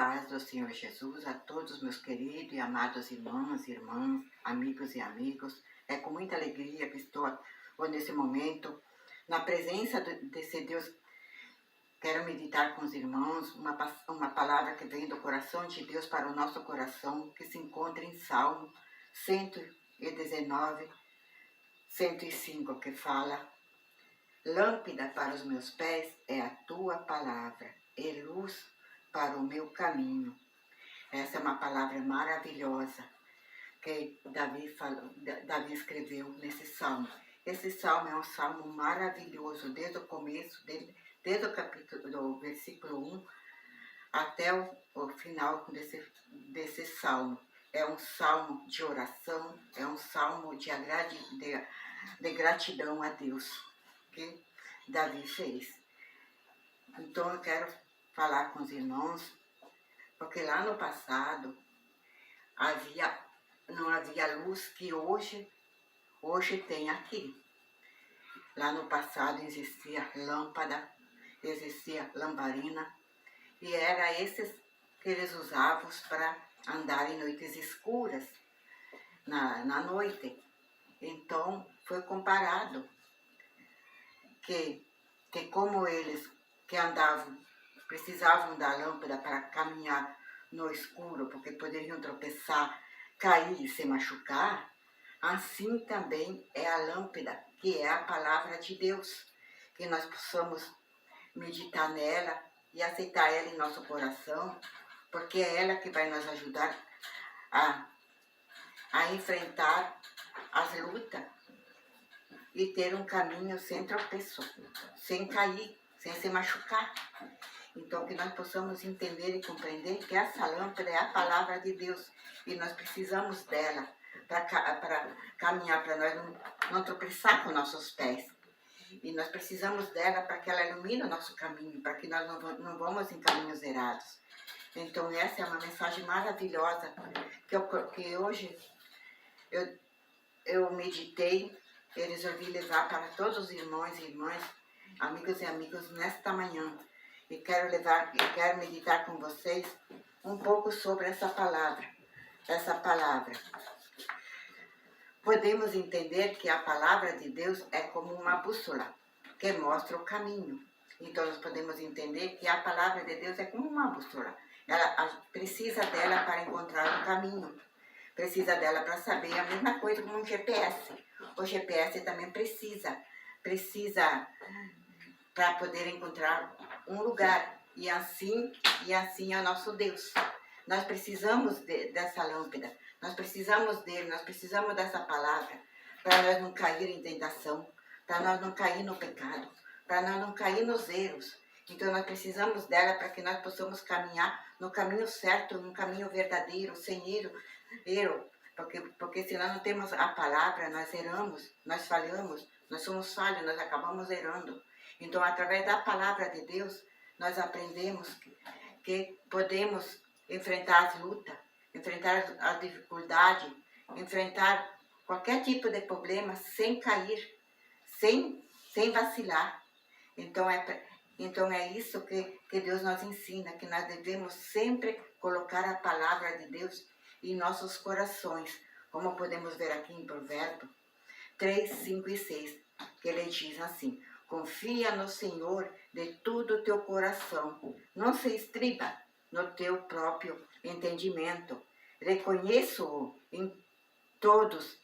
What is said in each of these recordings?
paz do Senhor Jesus a todos meus queridos e amados irmãos e irmãs, amigos e amigos. É com muita alegria que estou nesse momento, na presença desse Deus. Quero meditar com os irmãos uma palavra que vem do coração de Deus para o nosso coração, que se encontra em Salmo 119, 105, que fala: lâmpada para os meus pés é a tua palavra, e luz para o meu caminho. Essa é uma palavra maravilhosa que Davi escreveu nesse salmo. Esse salmo é um salmo maravilhoso, desde o começo dele, desde o capítulo, do versículo 1 até o final desse salmo. É um salmo de oração, é um salmo de gratidão a Deus que Davi fez. Então eu quero falar com os irmãos, porque lá no passado não havia luz que hoje tem aqui. Lá no passado existia lâmpada, existia lamparina, e era esses que eles usavam para andar em noites escuras, na noite. Então foi comparado que como eles que andavam, precisavam da lâmpada para caminhar no escuro, porque poderiam tropeçar, cair e se machucar, assim também é a lâmpada, que é a palavra de Deus, que nós possamos meditar nela e aceitar ela em nosso coração, porque é ela que vai nos ajudar a enfrentar as lutas e ter um caminho sem tropeço, sem cair, sem se machucar. Então, que nós possamos entender e compreender que essa lâmpada é a palavra de Deus e nós precisamos dela para caminhar, para nós não tropeçar com nossos pés. E nós precisamos dela para que ela ilumine o nosso caminho, para que nós não vamos em caminhos errados. Então, essa é uma mensagem maravilhosa que hoje eu meditei e resolvi levar para todos os irmãos e irmãs, amigos e amigos, nesta manhã. E quero meditar com vocês um pouco sobre essa palavra. Podemos entender que a palavra de Deus é como uma bússola que mostra o caminho. Então nós podemos entender que a palavra de Deus é como uma bússola. Ela precisa dela para encontrar um caminho. Precisa dela para saber a mesma coisa como um GPS. O GPS também precisa para poder encontrar um lugar. E assim é o nosso Deus. Nós precisamos dessa lâmpada, nós precisamos dele, nós precisamos dessa palavra para nós não cair em tentação, para nós não cair no pecado, para nós não cair nos erros. Então nós precisamos dela para que nós possamos caminhar no caminho certo, no caminho verdadeiro, sem erro. Porque se nós não temos a palavra, nós erramos, nós falhamos, nós somos falhos, nós acabamos errando. Então, através da palavra de Deus, nós aprendemos que podemos enfrentar as lutas, enfrentar a dificuldade, enfrentar qualquer tipo de problema sem cair, sem vacilar. Então é isso que Deus nos ensina, que nós devemos sempre colocar a palavra de Deus em nossos corações, como podemos ver aqui em Provérbios 3, 5 e 6, que ele diz assim: confia no Senhor de todo o teu coração, não se estriba no teu próprio entendimento. Reconheço-o em todos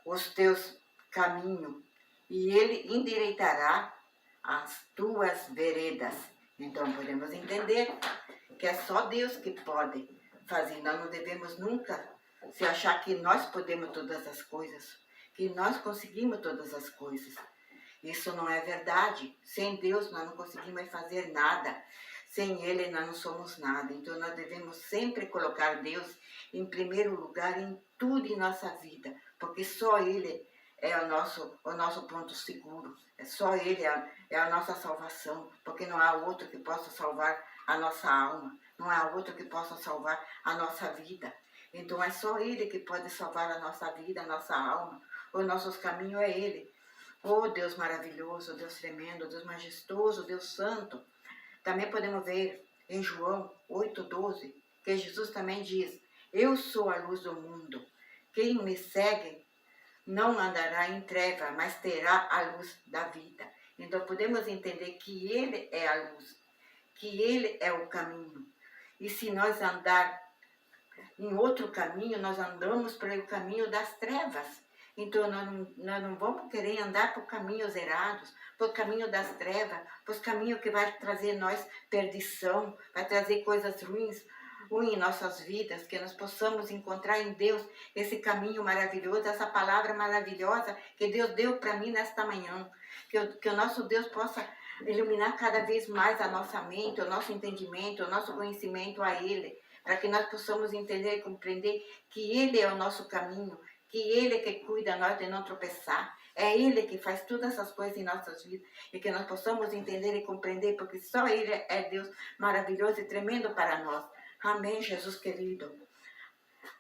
os teus caminhos e ele endireitará as tuas veredas. Então podemos entender que é só Deus que pode fazer. Nós não devemos nunca se achar que nós podemos todas as coisas, que nós conseguimos todas as coisas. Isso não é verdade. Sem Deus nós não conseguimos fazer nada. Sem Ele nós não somos nada. Então nós devemos sempre colocar Deus em primeiro lugar em tudo em nossa vida. Porque só Ele é o nosso ponto seguro. Só Ele é a nossa salvação. Porque não há outro que possa salvar a nossa alma. Não há outro que possa salvar a nossa vida. Então é só Ele que pode salvar a nossa vida, a nossa alma. Os nossos caminhos é Ele. Oh Deus maravilhoso, Deus tremendo, Deus majestoso, Deus santo. Também podemos ver em João 8,12, Porque Jesus também diz, eu sou a luz do mundo. Quem me segue não andará em treva, mas terá a luz da vida. Então podemos entender que Ele é a luz, que Ele é o caminho. E se nós andar em outro caminho, nós andamos pelo caminho das trevas. Então nós não vamos querer andar por caminhos errados, por caminho das trevas, por caminho que vai trazer nós perdição, vai trazer coisas ruins em nossas vidas, que nós possamos encontrar em Deus esse caminho maravilhoso, essa palavra maravilhosa que Deus deu para mim nesta manhã. Que o nosso Deus possa iluminar cada vez mais a nossa mente, o nosso entendimento, o nosso conhecimento a Ele, para que nós possamos entender e compreender que Ele é o nosso caminho, que Ele é que cuida nós de não tropeçar. É Ele que faz todas essas coisas em nossas vidas e que nós possamos entender e compreender, porque só Ele é Deus maravilhoso e tremendo para nós. Amém, Jesus querido.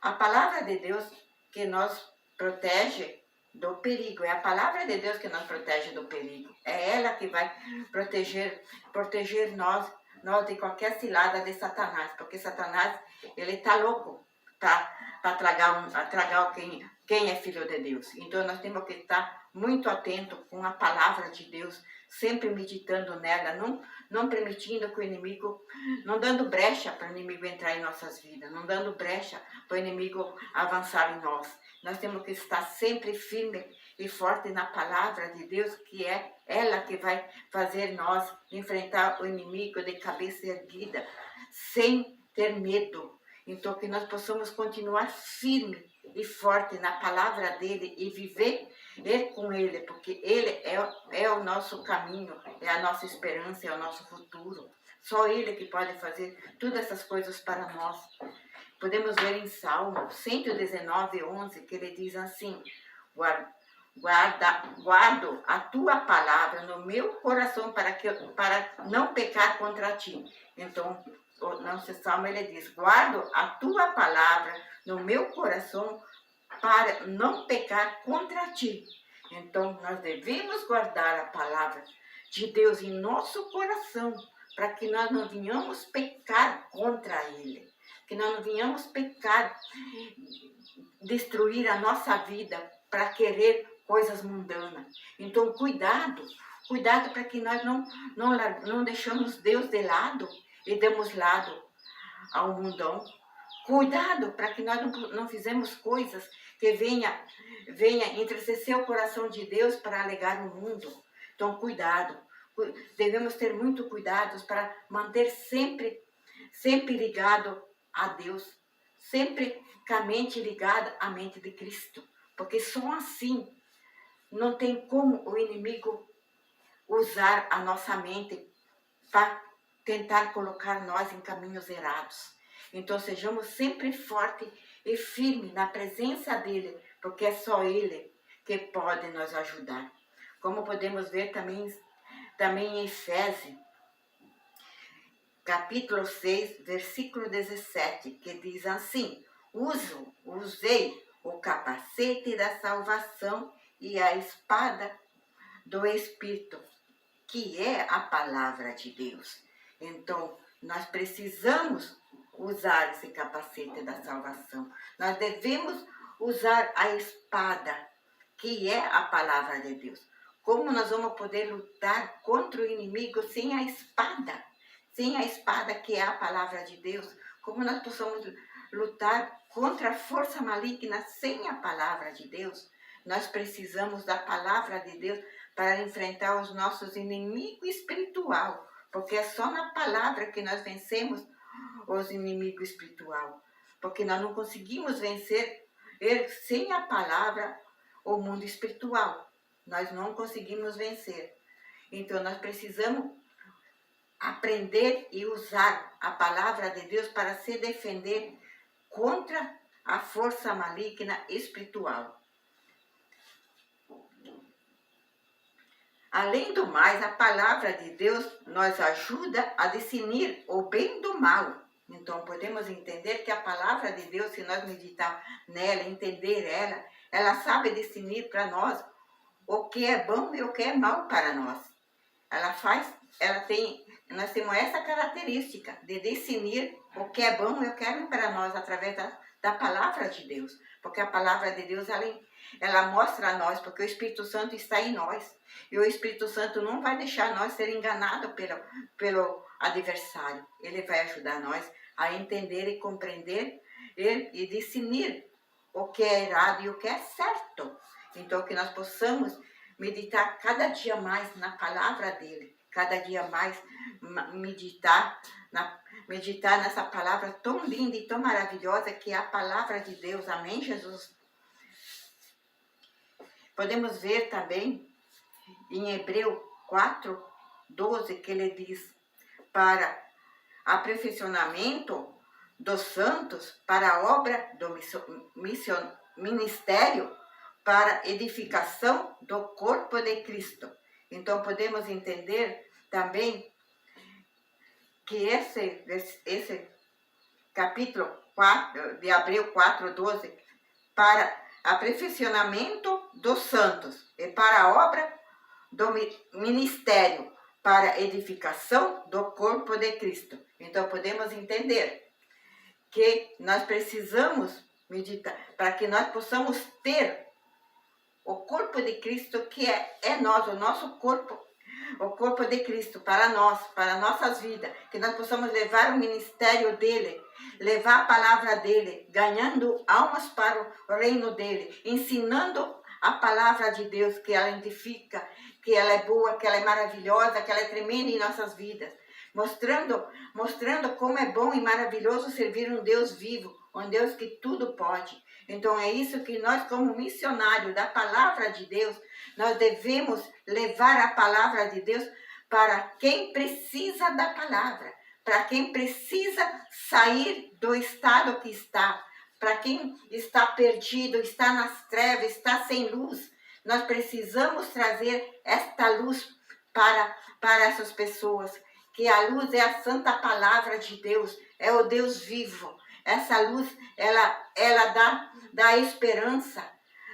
A palavra de Deus que nos protege do perigo. É a palavra de Deus que nos protege do perigo. É ela que vai proteger nós de qualquer cilada de Satanás. Porque Satanás, ele está louco para tragar quem é filho de Deus. Então nós temos que estar muito atento com a palavra de Deus, sempre meditando nela, não permitindo que o inimigo, não dando brecha para o inimigo entrar em nossas vidas, não dando brecha para o inimigo avançar em nós. Nós temos que estar sempre firme e forte na palavra de Deus, que é ela que vai fazer nós enfrentar o inimigo de cabeça erguida, sem ter medo. Então que nós possamos continuar firme e forte na palavra dele e viver com ele, porque ele é o nosso caminho, é a nossa esperança, é o nosso futuro. Só ele que pode fazer todas essas coisas para nós. Podemos ver em Salmo 119, 11, que ele diz assim, guardo a tua palavra no meu coração para não pecar contra ti. Então, nesse Salmo ele diz, guardo a tua palavra no meu coração para não pecar contra ti. Então, nós devemos guardar a palavra de Deus em nosso coração, para que nós não venhamos pecar contra Ele. Que nós não venhamos pecar, destruir a nossa vida para querer coisas mundanas. Então, cuidado para que nós não deixamos Deus de lado e demos lado ao mundão. Cuidado para que nós não fizemos coisas que venha entristecer o coração de Deus para alegar o mundo. Então, cuidado. Devemos ter muito cuidado para manter sempre ligado a Deus. Sempre com a mente ligada à mente de Cristo. Porque só assim não tem como o inimigo usar a nossa mente para tentar colocar nós em caminhos errados. Então sejamos sempre fortes e firmes na presença dele, porque é só ele que pode nos ajudar. Como podemos ver também em Efésios, capítulo 6, versículo 17, que diz assim, usei o capacete da salvação e a espada do Espírito, que é a palavra de Deus. Então, nós precisamos usar esse capacete da salvação. Nós devemos usar a espada, que é a palavra de Deus. Como nós vamos poder lutar contra o inimigo sem a espada? Sem a espada, que é a palavra de Deus. Como nós possamos lutar contra a força maligna sem a palavra de Deus? Nós precisamos da palavra de Deus para enfrentar os nossos inimigos espirituais. Porque é só na palavra que nós vencemos os inimigos espirituais. Porque nós não conseguimos vencer sem a palavra o mundo espiritual. Nós não conseguimos vencer. Então nós precisamos aprender e usar a palavra de Deus para se defender contra a força maligna espiritual. Além do mais, a palavra de Deus nos ajuda a discernir o bem do mal. Então, podemos entender que a palavra de Deus, se nós meditar nela, entender ela sabe discernir para nós o que é bom e o que é mal para nós. Ela tem nós temos essa característica de discernir o que é bom e o que é ruim para nós através da palavra de Deus. Porque a palavra de Deus, ela mostra a nós, porque o Espírito Santo está em nós. E o Espírito Santo não vai deixar nós ser enganados pelo adversário. Ele vai ajudar nós a entender e compreender e discernir o que é errado e o que é certo. Então, que nós possamos meditar cada dia mais na palavra dele, cada dia mais meditar nessa palavra tão linda e tão maravilhosa que é a palavra de Deus. Amém, Jesus? Podemos ver também em Hebreu 4:12 que ele diz: para aperfeiçoamento dos santos, para a obra do ministério, para edificação do corpo de Cristo. Então podemos entender também que esse capítulo 4 de Hebreu 4:12, para aperfeiçoamento dos santos e para a obra do ministério, para edificação do corpo de Cristo. Então podemos entender que nós precisamos meditar para que nós possamos ter o corpo de Cristo, que é nós, o nosso corpo, o corpo de Cristo para nós, para nossas vidas, que nós possamos levar o ministério dele, levar a palavra dele, ganhando almas para o reino dele, ensinando a palavra de Deus, que ela edifica, que ela é boa, que ela é maravilhosa, que ela é tremenda em nossas vidas, mostrando como é bom e maravilhoso servir um Deus vivo, um Deus que tudo pode. Então é isso que nós, como missionários da palavra de Deus, nós devemos levar a palavra de Deus para quem precisa da palavra, para quem precisa sair do estado que está, para quem está perdido, está nas trevas, está sem luz. Nós precisamos trazer esta luz para essas pessoas, que a luz é a santa palavra de Deus, é o Deus vivo. Essa luz, ela dá esperança,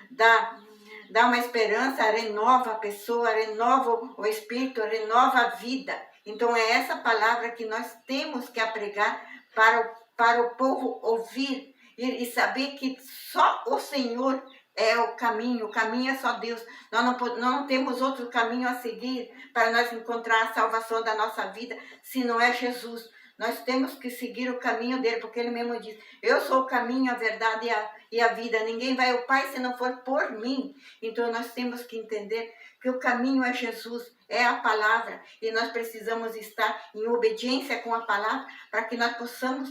dá uma esperança, renova a pessoa, renova o espírito, renova a vida. Então é essa palavra que nós temos que apregar para o povo ouvir e saber que só o Senhor é o caminho é só Deus. Nós não temos outro caminho a seguir para nós encontrar a salvação da nossa vida, se não é Jesus. Nós temos que seguir o caminho dele, porque ele mesmo diz: eu sou o caminho, a verdade e a vida. Ninguém vai ao Pai se não for por mim. Então nós temos que entender que o caminho é Jesus, é a palavra. E nós precisamos estar em obediência com a palavra para que nós possamos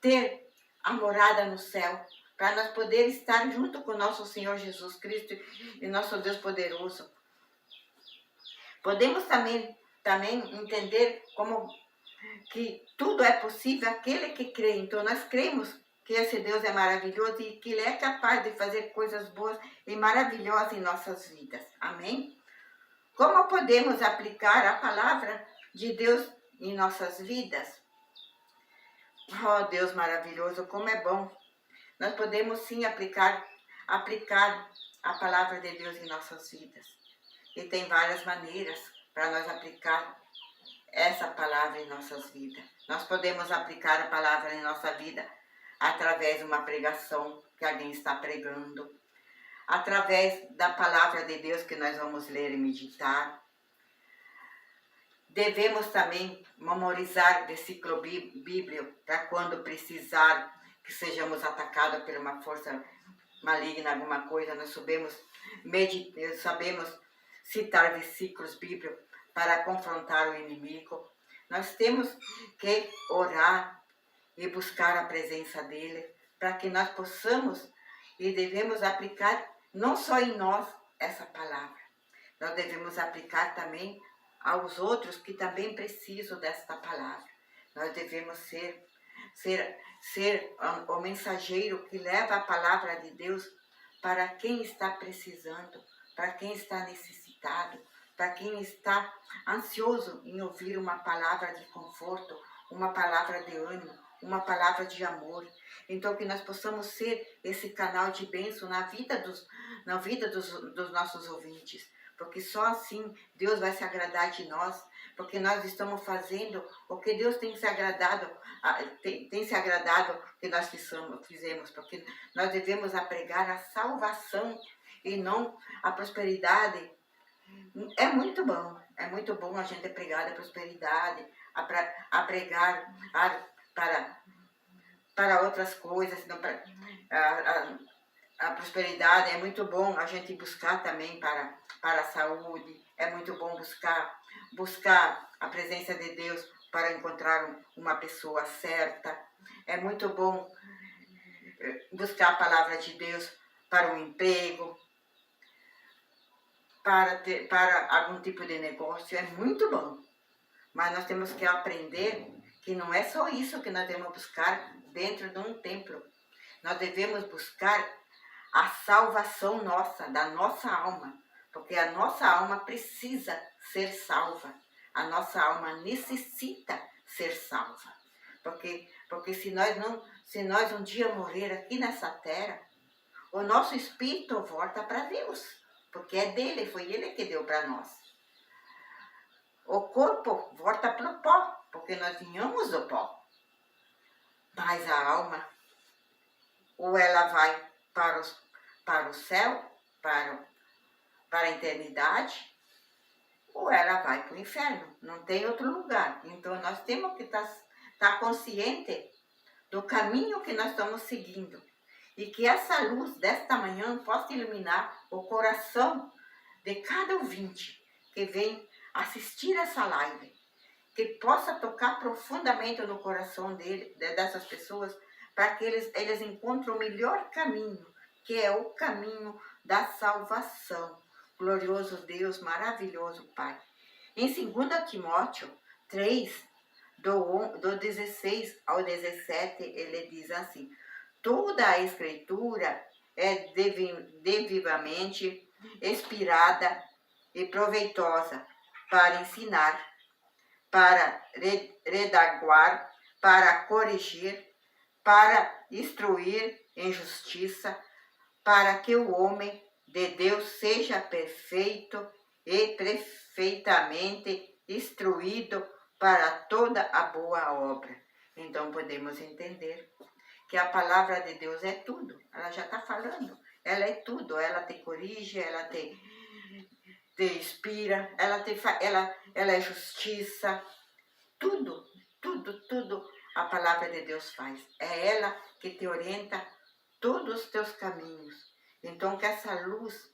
ter a morada no céu, para nós poder estar junto com nosso Senhor Jesus Cristo e nosso Deus poderoso. Podemos também entender como que tudo é possível aquele que crê. Então nós cremos que esse Deus é maravilhoso e que ele é capaz de fazer coisas boas e maravilhosas em nossas vidas. Amém? Como podemos aplicar a palavra de Deus em nossas vidas? Oh, Deus maravilhoso, como é bom. Nós podemos sim aplicar a palavra de Deus em nossas vidas. E tem várias maneiras para nós aplicar essa palavra em nossas vidas. Nós podemos aplicar a palavra em nossa vida através de uma pregação que alguém está pregando, através da palavra de Deus que nós vamos ler e meditar. Devemos também memorizar versículo bíblico para quando precisar que sejamos atacados por uma força maligna, alguma coisa, nós sabemos citar versículos bíblicos para confrontar o inimigo. Nós temos que orar e buscar a presença dele, para que nós possamos e devemos aplicar não só em nós essa palavra, nós devemos aplicar também aos outros que também precisam desta palavra. Nós devemos ser o mensageiro que leva a palavra de Deus para quem está precisando, para quem está necessitado, para quem está ansioso em ouvir uma palavra de conforto, uma palavra de ânimo, uma palavra de amor. Então que nós possamos ser esse canal de bênção na vida dos nossos ouvintes, porque só assim Deus vai se agradar de nós, porque nós estamos fazendo o que Deus tem se agradado, tem se agradado que nós fizemos, porque nós devemos pregar a salvação e não a prosperidade. É muito bom a gente pregar a prosperidade, a pregar para outras coisas, não para, a prosperidade. É muito bom a gente buscar também para a saúde, é muito bom buscar a presença de Deus para encontrar uma pessoa certa, é muito bom buscar a palavra de Deus para um emprego, para algum tipo de negócio, é muito bom. Mas nós temos que aprender que não é só isso que nós devemos buscar dentro de um templo. Nós devemos buscar a salvação nossa, da nossa alma, porque a nossa alma precisa ser salva. A nossa alma necessita ser salva. Porque se nós um dia morrer aqui nessa terra, o nosso espírito volta para Deus, porque é dele, foi ele que deu para nós. O corpo volta para o pó, porque nós vinhamos do pó. Mas a alma, ou ela vai para o céu, para a eternidade, ou ela vai para o inferno. Não tem outro lugar. Então nós temos que estar consciente do caminho que nós estamos seguindo. E que essa luz desta manhã possa iluminar o coração de cada ouvinte que vem assistir essa live. Que possa tocar profundamente no coração dessas pessoas, para que eles encontrem o melhor caminho, que é o caminho da salvação. Glorioso Deus, maravilhoso Pai. Em 2 Timóteo 3, do 16 ao 17, ele diz assim: toda a Escritura é devidamente inspirada e proveitosa para ensinar, para redaguar, para corrigir, para instruir em justiça, para que o homem de Deus seja perfeito e perfeitamente instruído para toda a boa obra. Então podemos entender que a palavra de Deus é tudo. Ela já está falando. Ela é tudo. Ela te corrige, ela te inspira, ela é justiça. Tudo a palavra de Deus faz. É ela que te orienta todos os teus caminhos. Então que essa luz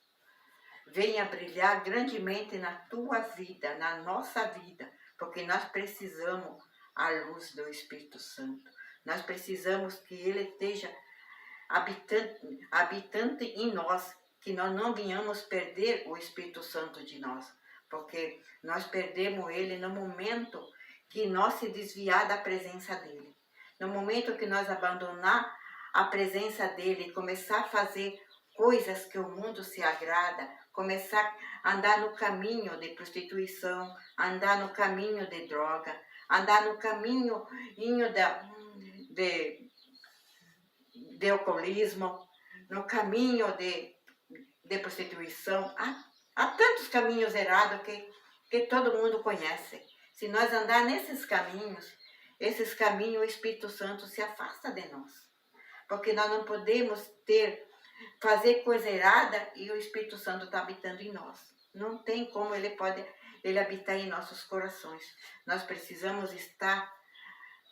venha brilhar grandemente na tua vida, na nossa vida, porque nós precisamos a luz do Espírito Santo. Nós precisamos que ele esteja habitante em nós, que nós não venhamos perder o Espírito Santo de nós, porque nós perdemos ele no momento que nós se desviar da presença dele. No momento que nós abandonar a presença dele e começar a fazer coisas que o mundo se agrada, começar a andar no caminho de prostituição, andar no caminho de droga, andar no caminho de alcoolismo, no caminho de prostituição. Há tantos caminhos errados que todo mundo conhece. Se nós andar nesses caminhos, o Espírito Santo se afasta de nós. Porque nós não podemos fazer coisa errada e o Espírito Santo está habitando em nós. Não tem como ele habitar em nossos corações. Nós precisamos estar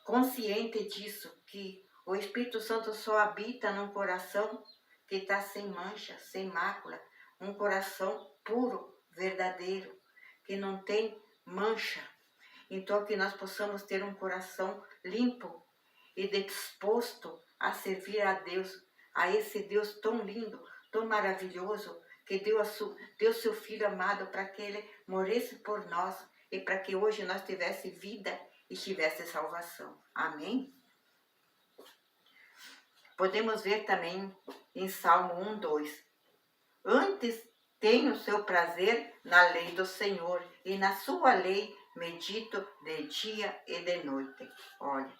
consciente disso, que o Espírito Santo só habita num coração que está sem mancha, sem mácula, um coração puro, verdadeiro, que não tem mancha. Então que nós possamos ter um coração limpo e disposto a servir a Deus, a esse Deus tão lindo, tão maravilhoso, que deu seu Filho amado para que ele morresse por nós e para que hoje nós tivesse vida e tivesse salvação. Amém? Podemos ver também em Salmo 1:2. Antes tenho seu prazer na lei do Senhor, e na sua lei medito de dia e de noite. Olha,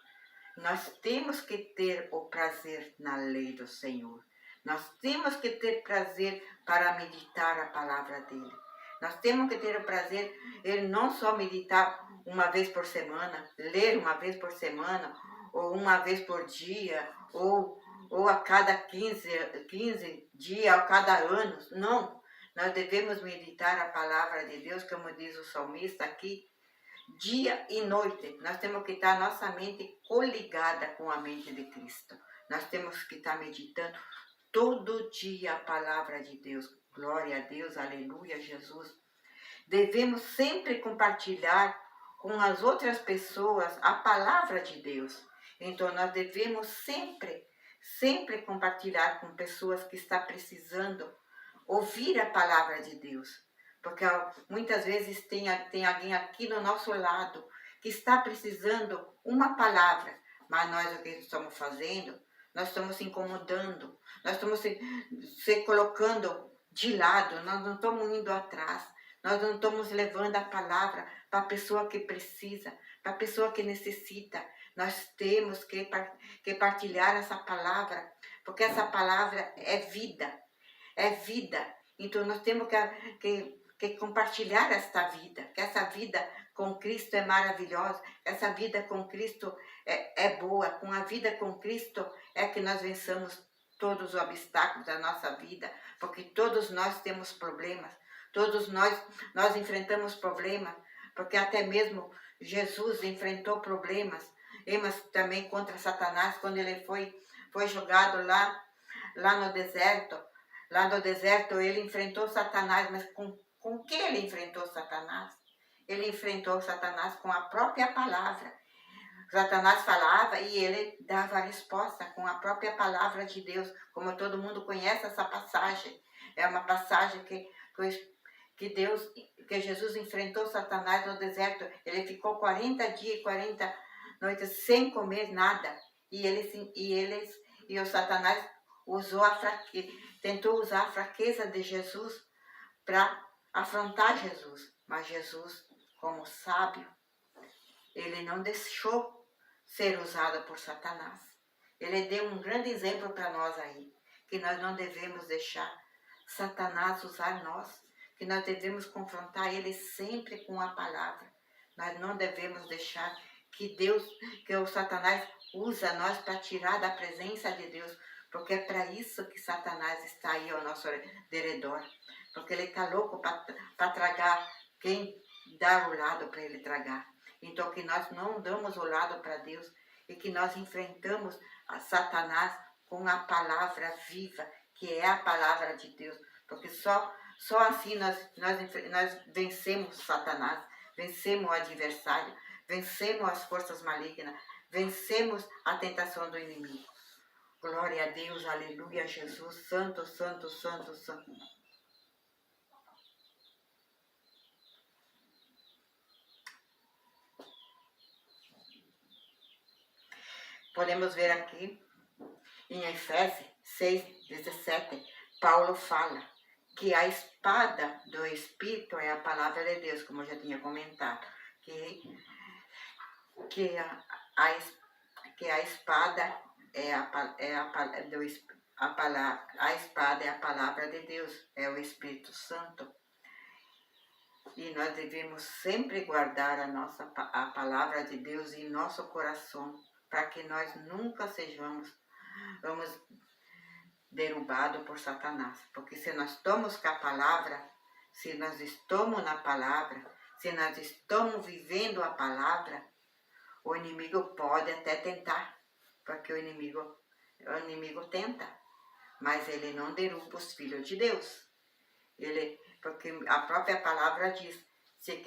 nós temos que ter o prazer na lei do Senhor. Nós temos que ter prazer para meditar a palavra dele. Nós temos que ter o prazer, ele não só meditar uma vez por semana, ler uma vez por semana, ou uma vez por dia, ou a cada 15 dias, a cada ano. Não, nós devemos meditar a palavra de Deus, como diz o salmista aqui, dia e noite. Nós temos que estar nossa mente coligada com a mente de Cristo. Nós temos que estar meditando todo dia a palavra de Deus. Glória a Deus, aleluia, Jesus. Devemos sempre compartilhar com as outras pessoas a palavra de Deus. Então nós devemos sempre compartilhar com pessoas que estão precisando ouvir a palavra de Deus. Porque muitas vezes tem alguém aqui no nosso lado que está precisando uma palavra, mas nós o que estamos fazendo? Nós estamos se incomodando, nós estamos se colocando de lado, nós não estamos indo atrás, nós não estamos levando a palavra para a pessoa que precisa, para a pessoa que necessita. Nós temos que partilhar essa palavra, porque essa palavra é vida, é vida. Então nós temos que compartilhar esta vida, que essa vida com Cristo é maravilhosa, essa vida com Cristo é boa, com a vida com Cristo é que nós vençamos todos os obstáculos da nossa vida, porque todos nós temos problemas, todos nós enfrentamos problemas, porque até mesmo Jesus enfrentou problemas, mas também contra Satanás, quando ele foi jogado lá no deserto. Lá no deserto ele enfrentou Satanás, mas com que ele enfrentou Satanás? Ele enfrentou Satanás com a própria palavra. Satanás falava e ele dava a resposta com a própria palavra de Deus. Como todo mundo conhece essa passagem. É uma passagem que Jesus enfrentou Satanás no deserto. Ele ficou 40 dias e 40 noites sem comer nada. E o Satanás tentou usar a fraqueza de Jesus para afrontar Jesus. Mas Jesus, como sábio, ele não deixou ser usado por Satanás. Ele deu um grande exemplo para nós aí, que nós não devemos deixar Satanás usar nós, que nós devemos confrontar ele sempre com a palavra. Nós não devemos deixar que o Satanás usa nós para tirar da presença de Deus, porque é para isso que Satanás está aí ao nosso derredor. Porque ele está louco para tragar quem dá o lado para ele tragar. Então que nós não damos o lado para Deus e que nós enfrentamos a Satanás com a palavra viva, que é a palavra de Deus. Porque só assim nós vencemos Satanás, vencemos o adversário, vencemos as forças malignas, vencemos a tentação do inimigo. Glória a Deus, aleluia, Jesus, santo, santo, santo, santo. Podemos ver aqui em Efésios 6:17, Paulo fala que a espada do Espírito é a palavra de Deus, como eu já tinha comentado, que a espada a espada é a palavra de Deus, é o Espírito Santo. E nós devemos sempre guardar a palavra de Deus em nosso coração, para que nós nunca vamos derrubados por Satanás. Porque se nós estamos com a palavra, se nós estamos na palavra, se nós estamos vivendo a palavra, o inimigo pode até tentar, porque o inimigo tenta, mas ele não derruba os filhos de Deus. Porque a própria palavra diz, se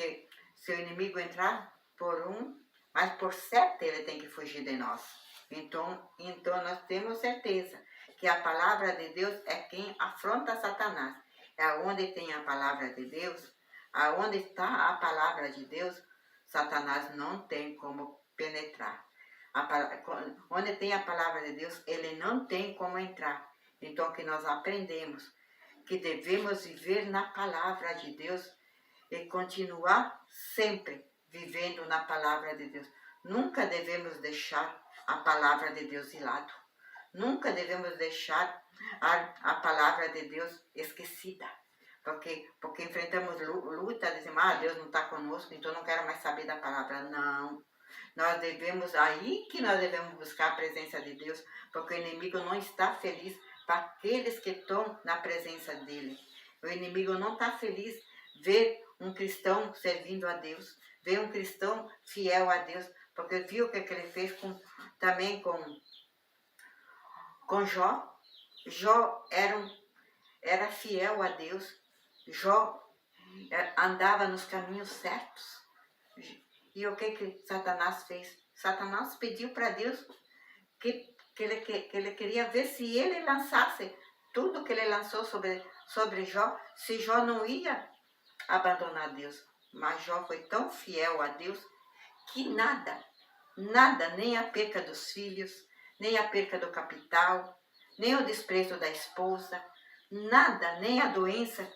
o inimigo entrar por um, mas por 7 ele tem que fugir de nós. Então nós temos certeza que a palavra de Deus é quem afronta Satanás. É onde tem a palavra de Deus, aonde está a palavra de Deus, Satanás não tem como penetrar. Onde tem a palavra de Deus, ele não tem como entrar. Então que nós aprendemos que devemos viver na palavra de Deus e continuar sempre vivendo na palavra de Deus. Nunca devemos deixar a palavra de Deus de lado. Nunca devemos deixar a palavra de Deus esquecida. porque enfrentamos luta, dizemos, Deus não está conosco, então não quero mais saber da palavra. Não. Nós devemos, aí que nós devemos buscar a presença de Deus, porque o inimigo não está feliz para aqueles que estão na presença dele. O inimigo não está feliz ver um cristão servindo a Deus, ver um cristão fiel a Deus, porque viu o que ele fez também com Jó. Jó era fiel a Deus. Jó andava nos caminhos certos. E o que Satanás fez? Satanás pediu para Deus que ele queria ver se ele lançasse tudo que ele lançou sobre Jó, se Jó não ia abandonar Deus. Mas Jó foi tão fiel a Deus que nada, nem a perca dos filhos, nem a perca do capital, nem o desprezo da esposa, nada, nem a doença,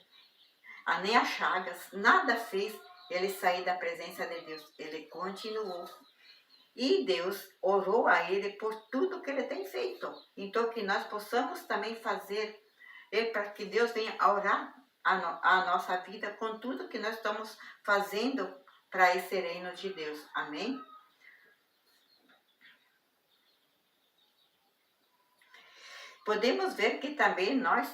nem as chagas, nada fez ele sair da presença de Deus. Ele continuou. E Deus orou a ele por tudo que ele tem feito. Então, que nós possamos também fazer, para que Deus venha orar a nossa vida com tudo que nós estamos fazendo para esse reino de Deus. Amém? Podemos ver que também nós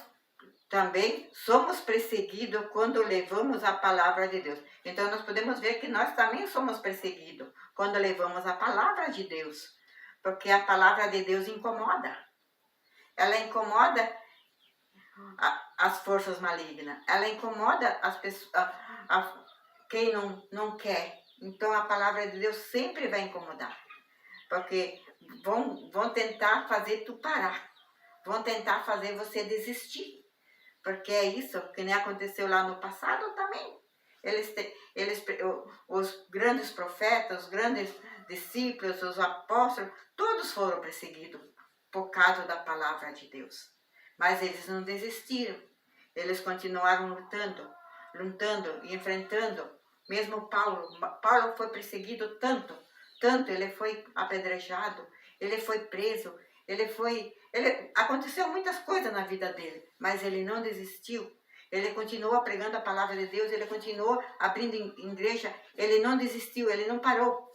somos perseguidos quando levamos a palavra de Deus. Então, nós podemos ver que nós também somos perseguidos quando levamos a palavra de Deus. Porque a palavra de Deus incomoda. Ela incomoda as forças malignas. Ela incomoda as pessoas, quem não quer. Então, a palavra de Deus sempre vai incomodar. Porque vão tentar fazer tu parar. Vão tentar fazer você desistir. Porque é isso que nem aconteceu lá no passado também. Os grandes profetas, os grandes discípulos, os apóstolos, todos foram perseguidos por causa da palavra de Deus. Mas eles não desistiram. Eles continuaram lutando e enfrentando. Mesmo Paulo foi perseguido tanto, ele foi apedrejado, ele foi preso, aconteceu muitas coisas na vida dele, mas ele não desistiu. Ele continuou pregando a palavra de Deus, ele continuou abrindo igreja, ele não desistiu, ele não parou.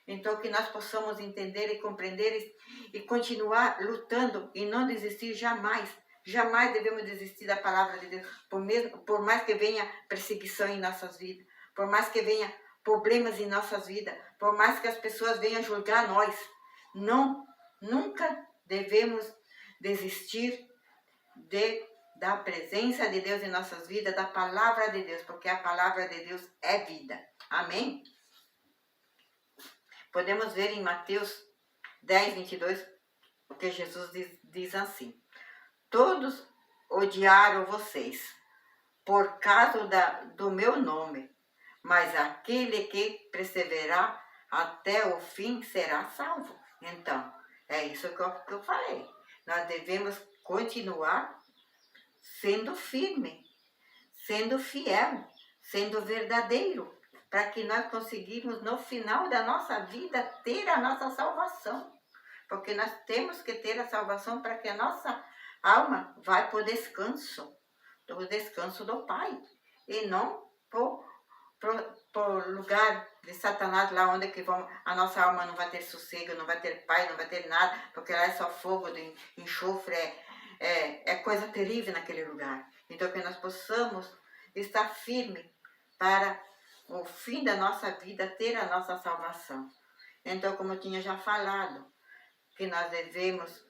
Então, que nós possamos entender e compreender e continuar lutando e não desistir jamais. Jamais devemos desistir da palavra de Deus, por mais que venha perseguição em nossas vidas, por mais que venha problemas em nossas vidas, por mais que as pessoas venham julgar nós. Nunca devemos desistir da presença de Deus em nossas vidas, da palavra de Deus, porque a palavra de Deus é vida. Amém? Podemos ver em Mateus 10, 22, o que Jesus diz assim: todos odiaram vocês por causa do meu nome, mas aquele que perseverar até o fim será salvo. Então, é isso que eu falei. Nós devemos continuar sendo firme, sendo fiel, sendo verdadeiro, para que nós conseguimos, no final da nossa vida, ter a nossa salvação. Porque nós temos que ter a salvação para que a nossa alma vá para o descanso do Pai, e não por lugar de Satanás, lá onde que a nossa alma não vai ter sossego, não vai ter paz, não vai ter nada, porque lá é só fogo de enxofre, é coisa terrível naquele lugar. Então, que nós possamos estar firmes para o fim da nossa vida, ter a nossa salvação. Então, como eu tinha já falado, que nós devemos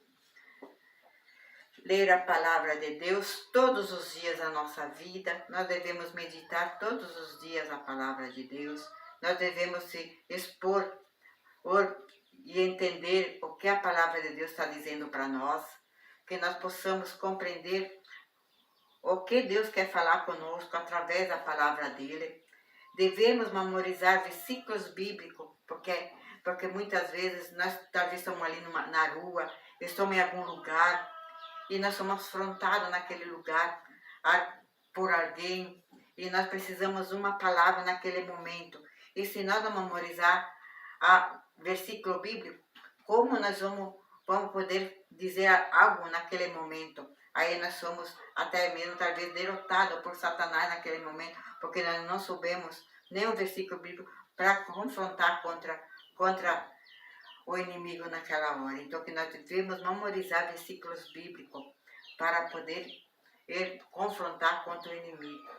ler a palavra de Deus todos os dias da nossa vida, nós devemos meditar todos os dias a palavra de Deus, nós devemos se expor e entender o que a palavra de Deus está dizendo para nós, que nós possamos compreender o que Deus quer falar conosco através da palavra dele. Devemos memorizar versículos bíblicos, porque muitas vezes nós talvez estamos ali na rua, estamos em algum lugar, e nós somos afrontados naquele lugar por alguém, e nós precisamos de uma palavra naquele momento. E se nós não memorizar versículo bíblico, como nós vamos vamos poder dizer algo naquele momento. Aí nós somos até mesmo talvez derrotados por Satanás naquele momento, porque nós não soubemos nenhum versículo bíblico para confrontar contra o inimigo naquela hora. Então que nós devemos memorizar versículos bíblicos para poder confrontar contra o inimigo.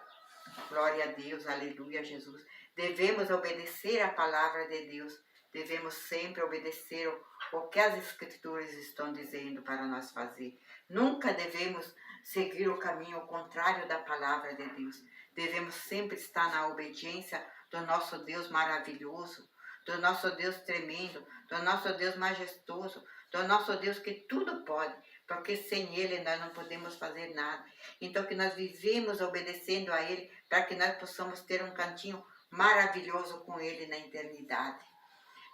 Glória a Deus, aleluia, Jesus. Devemos obedecer a palavra de Deus. Devemos sempre obedecer o que as Escrituras estão dizendo para nós fazer. Nunca devemos seguir o caminho contrário da palavra de Deus. Devemos sempre estar na obediência do nosso Deus maravilhoso, do nosso Deus tremendo, do nosso Deus majestoso, do nosso Deus que tudo pode, porque sem Ele nós não podemos fazer nada. Então que nós vivemos obedecendo a Ele, para que nós possamos ter um cantinho maravilhoso com Ele na eternidade.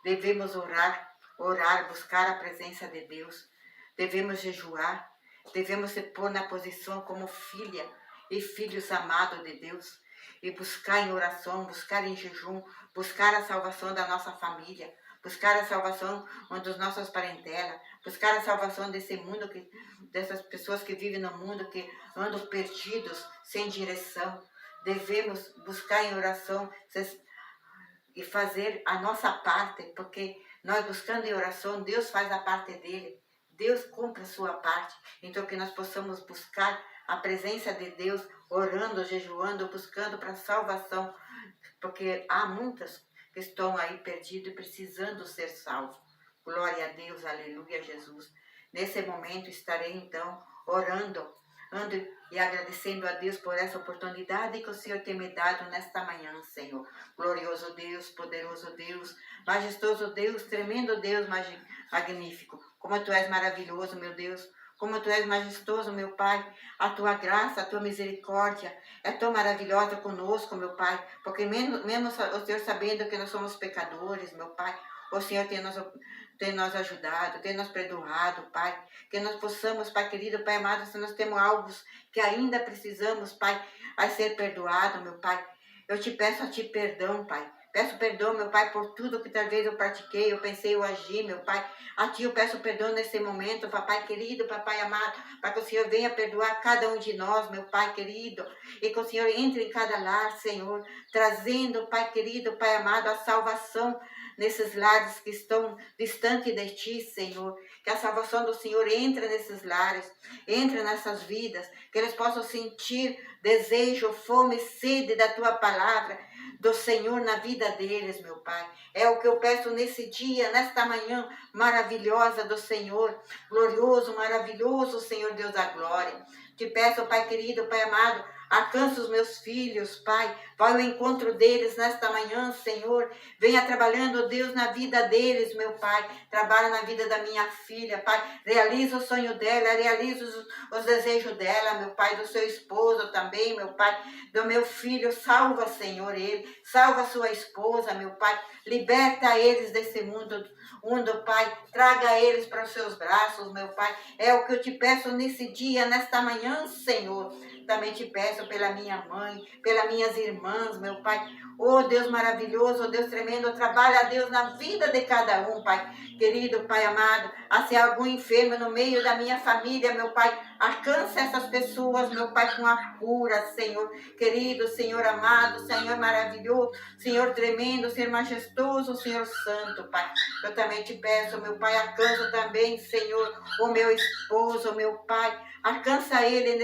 Devemos orar, buscar a presença de Deus. Devemos jejuar, devemos se pôr na posição como filha e filhos amados de Deus, e buscar em oração, buscar em jejum, buscar a salvação da nossa família, buscar a salvação das nossas parentelas, buscar a salvação desse mundo, dessas pessoas que vivem no mundo, que andam perdidos, sem direção. Devemos buscar em oração e fazer a nossa parte, porque nós buscando em oração, Deus faz a parte dele, Deus cumpre a sua parte. Então que nós possamos buscar a presença de Deus, orando, jejuando, buscando para a salvação, porque há muitas que estão aí perdidos e precisando ser salvos. Glória a Deus, aleluia, Jesus. Nesse momento estarei então orando, e agradecendo a Deus por essa oportunidade que o Senhor tem me dado nesta manhã, Senhor. Glorioso Deus, poderoso Deus, majestoso Deus, tremendo Deus, magnífico. Como Tu és maravilhoso, meu Deus. Como Tu és majestoso, meu Pai. A Tua graça, a Tua misericórdia é tão maravilhosa conosco, meu Pai. Porque mesmo o Senhor sabendo que nós somos pecadores, meu Pai, o Senhor tem nos ajudado, tem nos perdoado, Pai. Que nós possamos, Pai querido, Pai amado, se nós temos algo que ainda precisamos, Pai, a ser perdoado, meu Pai. Eu te peço a Ti perdão, Pai. Peço perdão, meu Pai, por tudo que talvez eu pratiquei, eu pensei, eu agi, meu Pai. A Ti eu peço perdão nesse momento, papai querido, papai amado, para que o Senhor venha perdoar cada um de nós, meu Pai querido. E que o Senhor entre em cada lar, Senhor, trazendo, Pai querido, Pai amado, a salvação nesses lares que estão distantes de Ti, Senhor. Que a salvação do Senhor entre nesses lares, entre nessas vidas, que eles possam sentir desejo, fome, sede da Tua palavra, do Senhor na vida deles, meu Pai. É o que eu peço nesse dia, nesta manhã maravilhosa do Senhor, glorioso, maravilhoso, Senhor Deus da glória. Te peço, Pai querido, Pai amado, alcança os meus filhos, Pai. Vai ao encontro deles nesta manhã, Senhor. Venha trabalhando, Deus, na vida deles, meu Pai. Trabalha na vida da minha filha, Pai. Realiza o sonho dela, realiza os desejos dela, meu Pai. Do seu esposo também, meu Pai. Do meu filho, salva, Senhor, ele. Salva sua esposa, meu Pai. Liberta eles desse mundo, Pai. Traga eles para os seus braços, meu Pai. É o que eu te peço nesse dia, nesta manhã, Senhor. Também te peço pela minha mãe, pelas minhas irmãs, meu Pai. Oh, Deus maravilhoso, oh, Deus tremendo, trabalha, Deus, na vida de cada um, Pai. Querido Pai amado, se há algum enfermo no meio da minha família, meu Pai, alcança essas pessoas, meu Pai, com a cura, Senhor. Querido, Senhor amado, Senhor maravilhoso, Senhor tremendo, Senhor majestoso, Senhor santo, Pai. Eu também te peço, meu Pai, alcança também, Senhor, o meu esposo, meu Pai. Alcança ele